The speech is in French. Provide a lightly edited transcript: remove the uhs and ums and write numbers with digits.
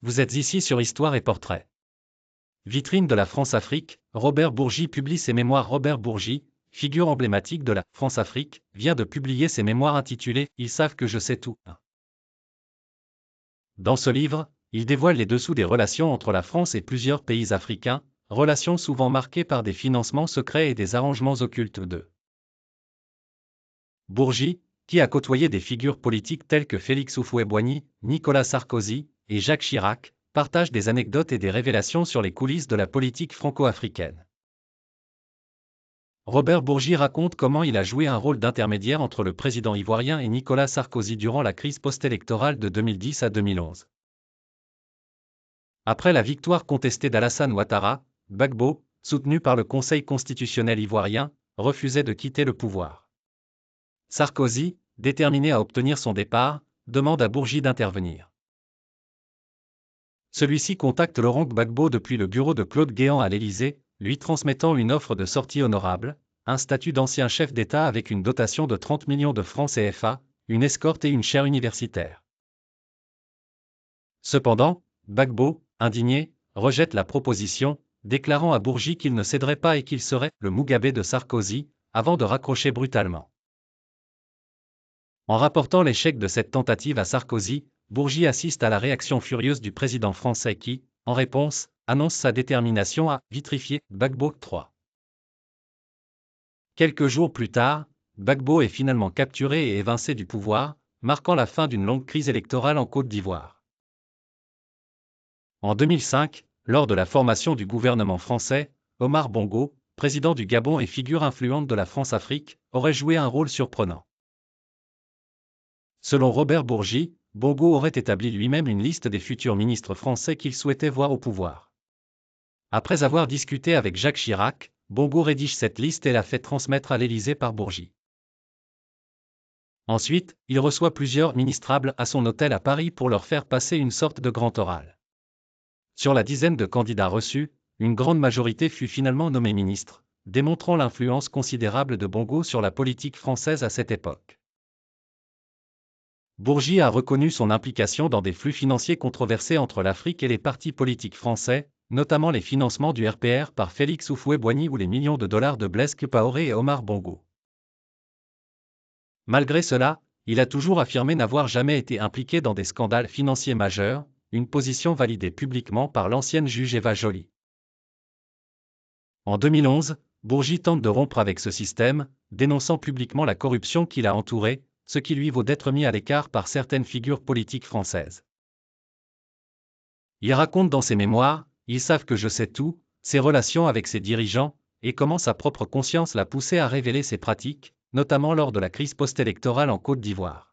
Vous êtes ici sur Histoire et Portrait. Vitrine de la France-Afrique, Robert Bourgi publie ses mémoires. Robert Bourgi, figure emblématique de la France-Afrique, vient de publier ses mémoires intitulées « Ils savent que je sais tout ». Dans ce livre, il dévoile les dessous des relations entre la France et plusieurs pays africains, relations souvent marquées par des financements secrets et des arrangements occultes de Bourgi, qui a côtoyé des figures politiques telles que Félix Houphouët-Boigny, Nicolas Sarkozy et Jacques Chirac, partage des anecdotes et des révélations sur les coulisses de la politique franco-africaine. Robert Bourgi raconte comment il a joué un rôle d'intermédiaire entre le président ivoirien et Nicolas Sarkozy durant la crise post-électorale de 2010 à 2011. Après la victoire contestée d'Alassane Ouattara, Gbagbo, soutenu par le Conseil constitutionnel ivoirien, refusait de quitter le pouvoir. Sarkozy, déterminé à obtenir son départ, demande à Bourgi d'intervenir. Celui-ci contacte Laurent Gbagbo depuis le bureau de Claude Guéant à l'Élysée, lui transmettant une offre de sortie honorable, un statut d'ancien chef d'État avec une dotation de 30 millions de francs CFA, une escorte et une chaire universitaire. Cependant, Gbagbo, indigné, rejette la proposition, déclarant à Bourgi qu'il ne céderait pas et qu'il serait le Mugabe de Sarkozy, avant de raccrocher brutalement. En rapportant l'échec de cette tentative à Sarkozy, Bourgi assiste à la réaction furieuse du président français qui, en réponse, annonce sa détermination à vitrifier Gbagbo III. Quelques jours plus tard, Gbagbo est finalement capturé et évincé du pouvoir, marquant la fin d'une longue crise électorale en Côte d'Ivoire. En 2005, lors de la formation du gouvernement français, Omar Bongo, président du Gabon et figure influente de la France-Afrique, aurait joué un rôle surprenant. Selon Robert Bourgi, Bongo aurait établi lui-même une liste des futurs ministres français qu'il souhaitait voir au pouvoir. Après avoir discuté avec Jacques Chirac, Bongo rédige cette liste et la fait transmettre à l'Élysée par Bourgi. Ensuite, il reçoit plusieurs ministrables à son hôtel à Paris pour leur faire passer une sorte de grand oral. Sur la dizaine de candidats reçus, une grande majorité fut finalement nommée ministre, démontrant l'influence considérable de Bongo sur la politique française à cette époque. Bourgi a reconnu son implication dans des flux financiers controversés entre l'Afrique et les partis politiques français, notamment les financements du RPR par Félix Houphouët-Boigny ou les millions de dollars de Blaise Compaoré et Omar Bongo. Malgré cela, il a toujours affirmé n'avoir jamais été impliqué dans des scandales financiers majeurs, une position validée publiquement par l'ancienne juge Eva Joly. En 2011, Bourgi tente de rompre avec ce système, dénonçant publiquement la corruption qui l'a entouré, ce qui lui vaut d'être mis à l'écart par certaines figures politiques françaises. Il raconte dans ses mémoires « Ils savent que je sais tout », ses relations avec ses dirigeants, et comment sa propre conscience l'a poussé à révéler ses pratiques, notamment lors de la crise post-électorale en Côte d'Ivoire.